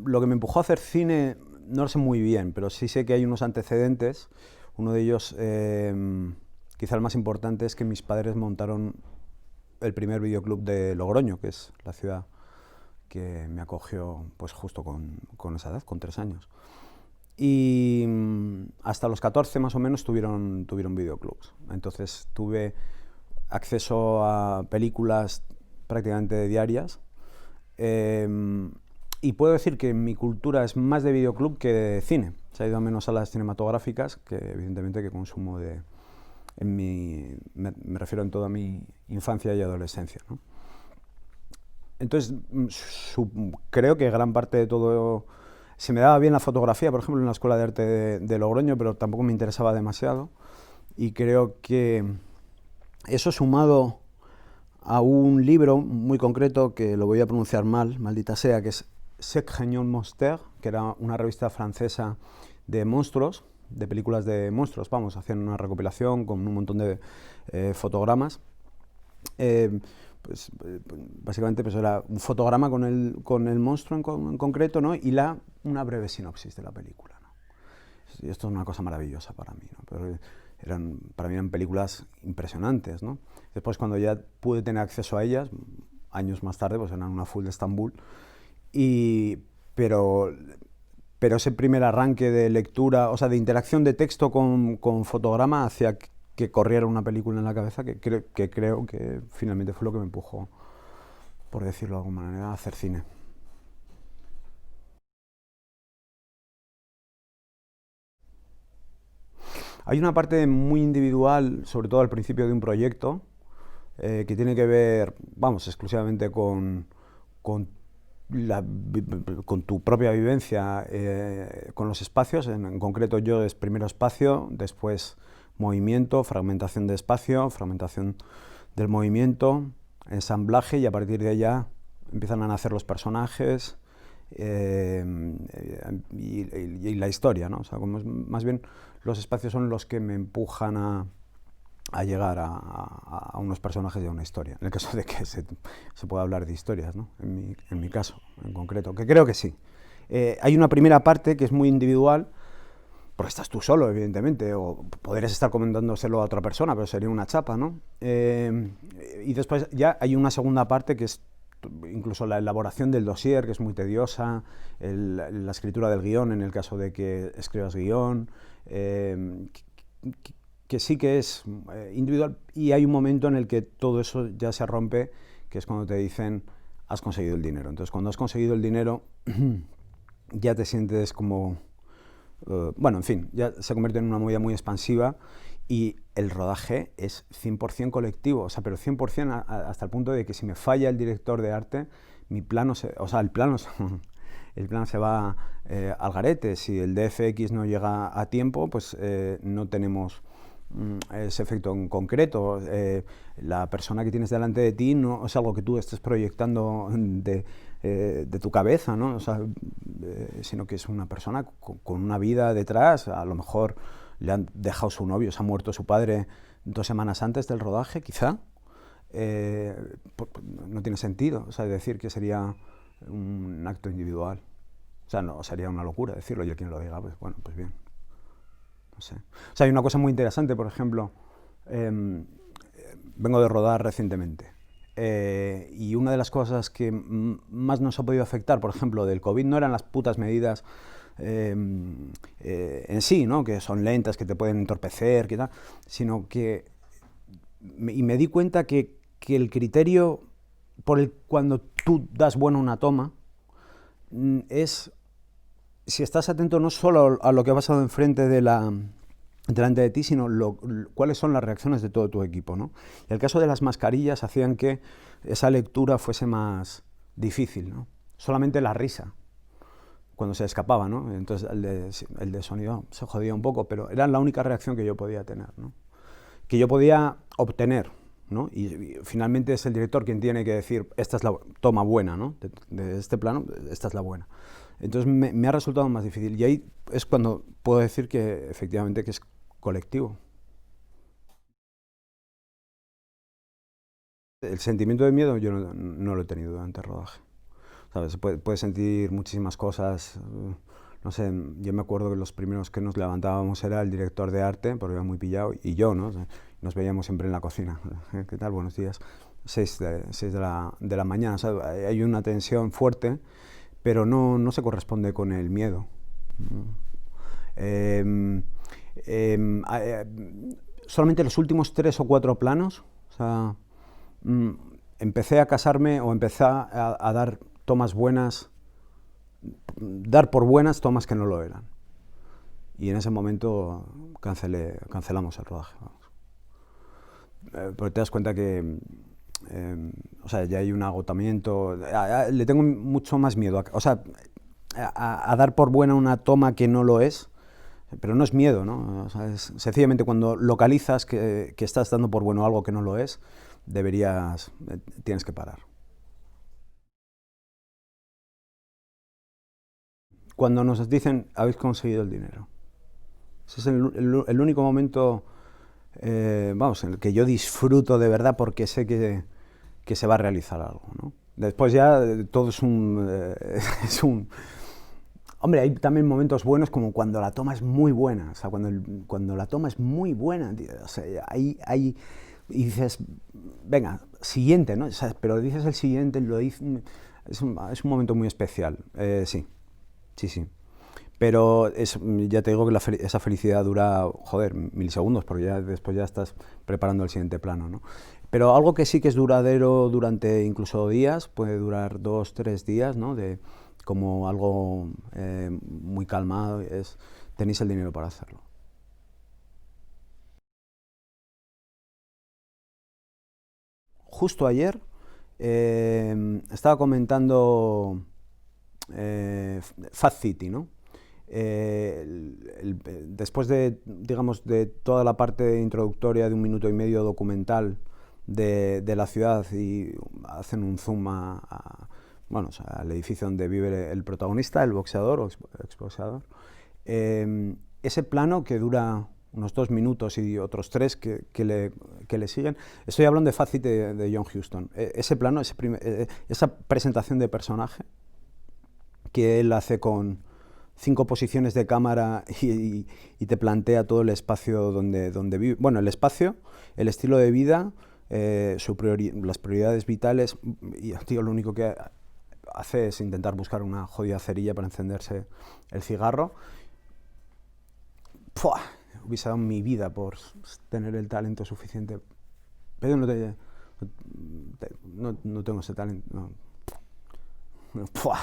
lo que me empujó a hacer cine no lo sé muy bien, pero sí sé que hay unos antecedentes. Uno de ellos, quizá el más importante, es que mis padres montaron el primer videoclub de Logroño, que es la ciudad que me acogió pues justo con esa edad, con 3 años. Y hasta los 14 más o menos tuvieron videoclubs. Entonces tuve acceso a películas prácticamente diarias. Eh, y puedo decir que mi cultura es más de videoclub que de cine. Se ha ido a menos salas cinematográficas, que evidentemente que consumo me refiero en toda mi infancia y adolescencia, ¿no? Entonces, creo que gran parte de todo... Se me daba bien la fotografía, por ejemplo, en la Escuela de Arte de Logroño, pero tampoco me interesaba demasiado. Y creo que eso sumado a un libro muy concreto, que lo voy a pronunciar mal, maldita sea, que es Sec Genion Monster, que era una revista francesa de monstruos, de películas de monstruos, vamos, hacían una recopilación con un montón de fotogramas. Eh, Básicamente pues era un fotograma con el monstruo en concreto, ¿no? Y una breve sinopsis de la película, ¿no? Y esto es una cosa maravillosa para mí, ¿no? Pero para mí eran películas impresionantes, ¿no? Después, cuando ya pude tener acceso a ellas, años más tarde, pues eran una full de Estambul. Y, pero, pero ese primer arranque de lectura, o sea, de interacción de texto con fotograma, hacía que corriera una película en la cabeza, que creo que finalmente fue lo que me empujó, por decirlo de alguna manera, a hacer cine. Hay una parte muy individual, sobre todo al principio de un proyecto, que tiene que ver, vamos, exclusivamente con, la, con tu propia vivencia, con los espacios. En concreto, yo es primero espacio, después movimiento, fragmentación de espacio, fragmentación del movimiento, ensamblaje, y a partir de allá empiezan a nacer los personajes, y la historia, ¿no? O sea, más bien los espacios son los que me empujan a llegar a unos personajes y a una historia, en el caso de que se pueda hablar de historias, ¿no? En mi caso, en concreto, que creo que sí. Hay una primera parte que es muy individual, porque estás tú solo, evidentemente, o podrías estar comentándoselo a otra persona, pero sería una chapa, ¿no? Y después ya hay una segunda parte que es incluso la elaboración del dossier, que es muy tediosa, la escritura del guión, en el caso de que escribas guión, que sí que es individual, y hay un momento en el que todo eso ya se rompe, que es cuando te dicen has conseguido el dinero. Entonces, cuando has conseguido el dinero, ya te sientes como... bueno, en fin, ya se convierte en una movida muy expansiva, y el rodaje es 100% colectivo, o sea, pero 100% hasta el punto de que si me falla el director de arte, mi plano o sea, el plano se va al garete. Si el DFX no llega a tiempo, pues no tenemos ese efecto en concreto. La persona que tienes delante de ti no es algo que tú estés proyectando de tu cabeza, ¿no? O sea, sino que es una persona con una vida detrás. A lo mejor le han dejado su novio, se ha muerto su padre 2 semanas antes del rodaje, quizá. No tiene sentido, o sea, decir que sería un acto individual. O sea, no, sería una locura decirlo, y el quien lo diga, pues bueno, pues bien. No sé. O sea, hay una cosa muy interesante, por ejemplo, eh, vengo de rodar recientemente, y una de las cosas que más nos ha podido afectar, por ejemplo, del COVID, no eran las putas medidas eh, en sí, ¿no? Que son lentas, que te pueden entorpecer, que tal, sino que me di cuenta que el criterio cuando tú das buena una toma es si estás atento no solo a lo que ha pasado enfrente delante de ti, sino cuáles son las reacciones de todo tu equipo, ¿no? Y el caso de las mascarillas hacían que esa lectura fuese más difícil, ¿no? Solamente la risa, cuando se escapaba, ¿no? Entonces el de sonido se jodía un poco, pero era la única reacción que yo podía tener, ¿no? Que yo podía obtener, ¿no? Y finalmente es el director quien tiene que decir, esta es la toma buena, ¿no? De este plano, esta es la buena. Entonces me ha resultado más difícil, y ahí es cuando puedo decir que efectivamente que es colectivo. El sentimiento de miedo yo no lo he tenido durante el rodaje. ¿sabes? Puedes sentir muchísimas cosas. No sé, yo me acuerdo que los primeros que nos levantábamos era el director de arte, porque iba muy pillado, y yo, ¿no? O sea, nos veíamos siempre en la cocina. ¿Qué tal? Buenos días. 6 de la mañana. O sea, hay una tensión fuerte, pero no se corresponde con el miedo. Eh, eh, Solamente los últimos 3 o 4 planos, o sea, empecé a casarme o empecé a dar tomas buenas, dar por buenas tomas que no lo eran. Y en ese momento cancelamos el rodaje. Porque te das cuenta que o sea, ya hay un agotamiento. Le tengo mucho más miedo o sea, a dar por buena una toma que no lo es, pero no es miedo, ¿no? O sea, es sencillamente cuando localizas que estás dando por bueno algo que no lo es, tienes que parar. Cuando nos dicen, habéis conseguido el dinero. Ese es el único momento, vamos, en el que yo disfruto de verdad porque sé que se va a realizar algo, ¿no? Después ya todo es es un... Hombre, hay también momentos buenos como cuando la toma es muy buena, o sea, cuando la toma es muy buena, tío, o sea, y dices, venga, siguiente, ¿no? O sea, pero dices el siguiente, es un momento muy especial, sí, sí. Pero ya te digo que esa felicidad dura, joder, milisegundos, porque después ya estás preparando el siguiente plano, ¿no? Pero algo que sí que es duradero durante incluso días, puede durar 2, 3 días, ¿no? Como algo muy calmado, tenéis el dinero para hacerlo. Justo ayer estaba comentando Fat City, ¿no? Después de, digamos, de toda la parte introductoria de 1 minuto y medio documental de la ciudad y hacen un zoom bueno, o sea, al edificio donde vive el protagonista, el boxeador o exboxeador, ese plano que dura unos 2 minutos y otros 3 que le siguen. Estoy hablando de Fat City de John Huston. Ese plano, esa presentación de personaje que él hace con 5 posiciones de cámara y te plantea todo el espacio donde vive. Bueno, el espacio, el estilo de vida, las prioridades vitales, y tío, lo único que hace es intentar buscar una jodida cerilla para encenderse el cigarro. ¡Puah! Hubiese dado mi vida por tener el talento suficiente, pero no tengo ese talento. ¡Puah!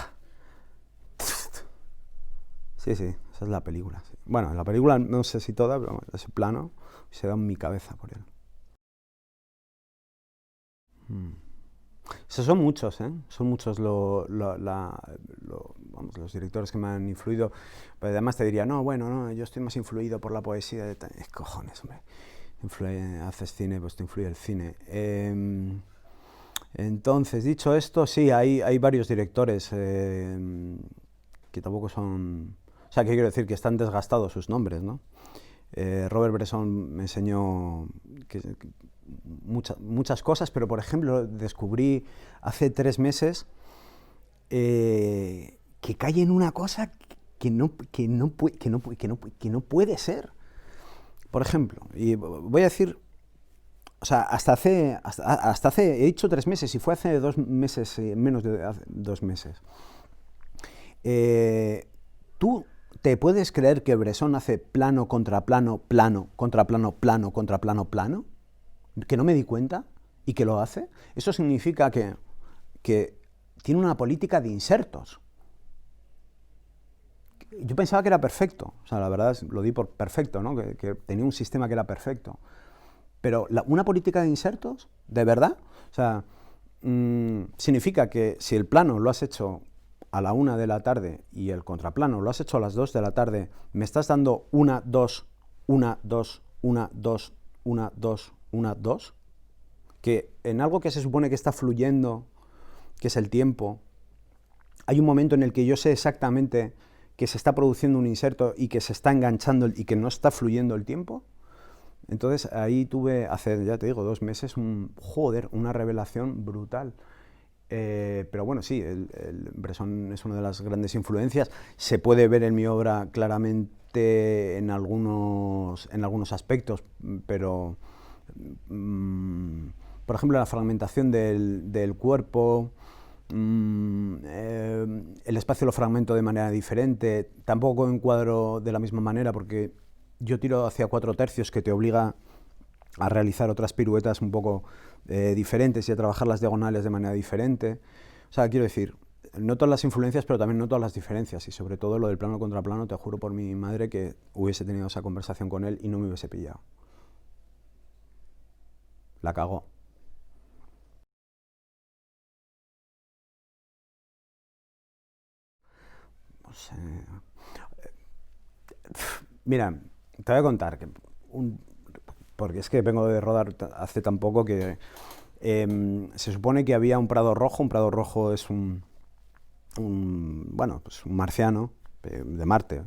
Sí, esa es la película. Sí. Bueno, la película no sé si toda, pero ese plano se da en mi cabeza por él. Esos son muchos, ¿eh? Son muchos vamos, los directores que me han influido. Pero además te diría, no, bueno, no, yo estoy más influido por la poesía. Cojones, hombre. Haces cine, pues te influye el cine. Entonces, dicho esto, sí, hay varios directores que tampoco son... O sea, ¿qué quiero decir? Que están desgastados sus nombres, ¿no? Robert Bresson me enseñó muchas cosas, pero por ejemplo descubrí hace 3 meses que cae en una cosa que no puede ser. Por ejemplo, y voy a decir, o sea, hasta hace, he dicho 3 meses y fue hace 2 meses, menos de 2 meses. ¿Tú te puedes creer que Bresson hace plano contra plano, plano, contra plano, plano, contra plano, plano? ¿Que no me di cuenta y que lo hace? Eso significa que tiene una política de insertos. Yo pensaba que era perfecto, o sea, la verdad lo di por perfecto, ¿no? Que tenía un sistema que era perfecto. Pero una política de insertos, ¿de verdad? O sea, significa que si el plano lo has hecho a la 1 de la tarde y el contraplano lo has hecho a las 2 de la tarde, me estás dando 1, 2, 1, 2, 1, 2, 1, 2, 1, 2, que en algo que se supone que está fluyendo, que es el tiempo, hay un momento en el que yo sé exactamente que se está produciendo un inserto y que se está enganchando y que no está fluyendo el tiempo. Entonces ahí tuve, hace, ya te digo, 2 meses, una revelación brutal. Pero bueno, sí, Bresson es una de las grandes influencias. Se puede ver en mi obra claramente en algunos aspectos, pero por ejemplo la fragmentación del cuerpo, el espacio lo fragmento de manera diferente, tampoco encuadro de la misma manera porque yo tiro hacia 4/3 que te obliga a realizar otras piruetas un poco diferentes y a trabajar las diagonales de manera diferente. O sea, quiero decir, no todas las influencias, pero también no todas las diferencias. Y sobre todo lo del plano contra plano, te juro por mi madre que hubiese tenido esa conversación con él y no me hubiese pillado. La cagó. No sé. Mira, te voy a contar que porque es que vengo de rodar hace tan poco que se supone que había un prado rojo. Un prado rojo es bueno, pues un marciano de Marte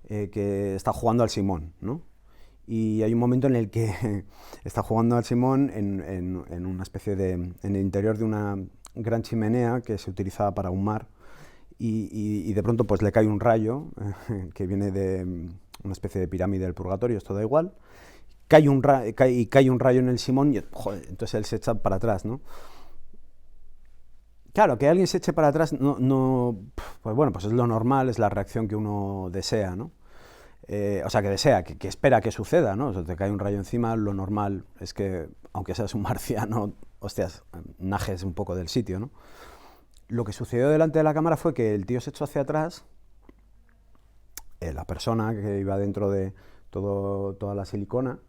que está jugando al Simón, ¿no? Y hay un momento en el que está jugando al Simón en una especie en el interior de una gran chimenea que se utilizaba para ahumar y de pronto pues le cae un rayo que viene de una especie de pirámide del purgatorio, esto da igual, cae un rayo en el Simón y joder, entonces él se echa para atrás, ¿no? Claro, que alguien se eche para atrás, pues bueno, pues es lo normal, es la reacción que uno desea, ¿no? O sea, que desea, que espera que suceda, ¿no? O sea, te cae un rayo encima, lo normal es que, aunque seas un marciano, hostias, najes un poco del sitio, ¿no? Lo que sucedió delante de la cámara fue que el tío se echó hacia atrás, la persona que iba dentro de toda la silicona,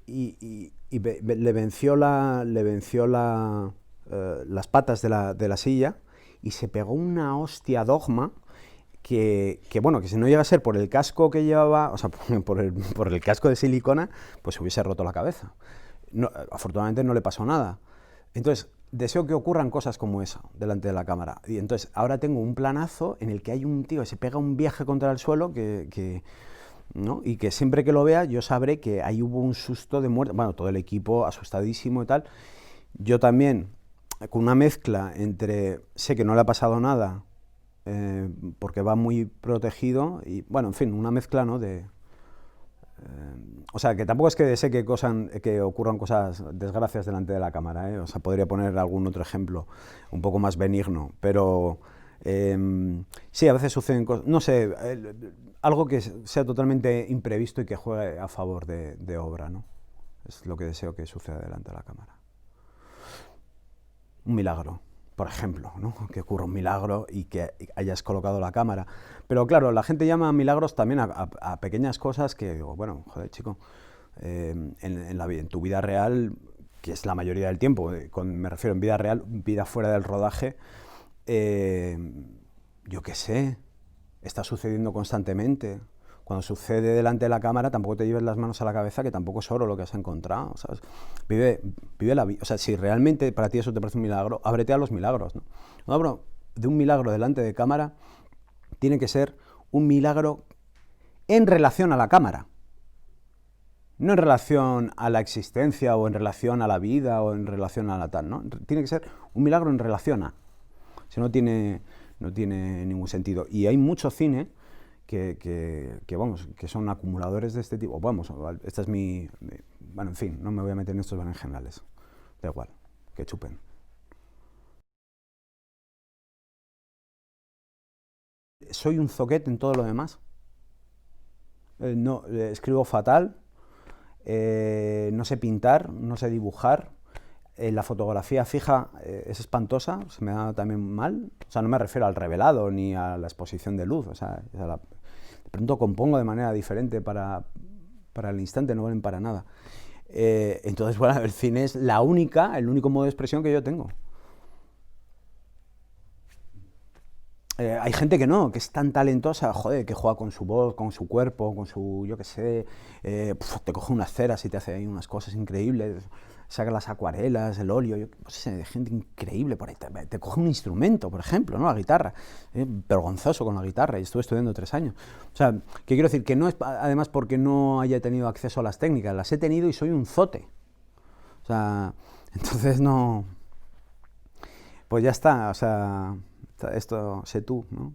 y le venció las patas de la silla y se pegó una hostia dogma bueno, que si no llega a ser por el casco que llevaba, o sea, por el casco de silicona, pues se hubiese roto la cabeza. No, afortunadamente no le pasó nada. Entonces, deseo que ocurran cosas como esa delante de la cámara. Y entonces, ahora tengo un planazo en el que hay un tío que se pega un viaje contra el suelo ¿no? Y que siempre que lo vea yo sabré que ahí hubo un susto de muerte. Bueno, todo el equipo asustadísimo y tal. Yo también, con una mezcla entre sé que no le ha pasado nada, porque va muy protegido y, bueno, en fin, una mezcla, ¿no? O sea, que tampoco es que desee que ocurran cosas, desgracias delante de la cámara, ¿eh? O sea, podría poner algún otro ejemplo un poco más benigno, pero sí, a veces suceden cosas, no sé, algo que sea totalmente imprevisto y que juegue a favor de obra, ¿no? Es lo que deseo que suceda delante de la cámara. Un milagro, por ejemplo, ¿no? Que ocurra un milagro y que hayas colocado la cámara. Pero claro, la gente llama milagros también a pequeñas cosas que digo, bueno, joder, chico, en tu vida real, que es la mayoría del tiempo, me refiero en vida real, vida fuera del rodaje, yo qué sé, está sucediendo constantemente. Cuando sucede delante de la cámara, tampoco te lleves las manos a la cabeza, que tampoco es oro lo que has encontrado, ¿sabes? Vive la vida. O sea, si realmente para ti eso te parece un milagro, ábrete a los milagros, ¿no? No hablo de un milagro delante de cámara, tiene que ser un milagro en relación a la cámara. No en relación a la existencia o en relación a la vida o en relación a la tal, ¿no? Tiene que ser un milagro en relación a. Si no tiene ningún sentido. Y hay mucho cine vamos, que son acumuladores de este tipo. Vamos, esta es bueno, en fin, no me voy a meter en estos berenjenales. Da igual, que chupen. Soy un zoquete en todo lo demás. No, escribo fatal, no sé pintar, no sé dibujar. La fotografía fija es espantosa, se me da también mal. O sea, no me refiero al revelado ni a la exposición de luz. O sea, de pronto compongo de manera diferente para el instante, no valen para nada. Entonces, bueno, el cine es el único modo de expresión que yo tengo. Hay gente que no, que es tan talentosa, joder, que juega con su voz, con su cuerpo, con su, yo qué sé, te coge unas ceras y te hace ahí unas cosas increíbles, saca las acuarelas, el óleo, no sé, gente increíble por ahí, te coge un instrumento, por ejemplo, ¿no? La guitarra, vergonzoso con la guitarra, y estuve estudiando 3 años. O sea, que quiero decir que no es, además, porque no haya tenido acceso a las técnicas, las he tenido y soy un zote. O sea, entonces no... Pues ya está, o sea, esto sé tú, ¿no?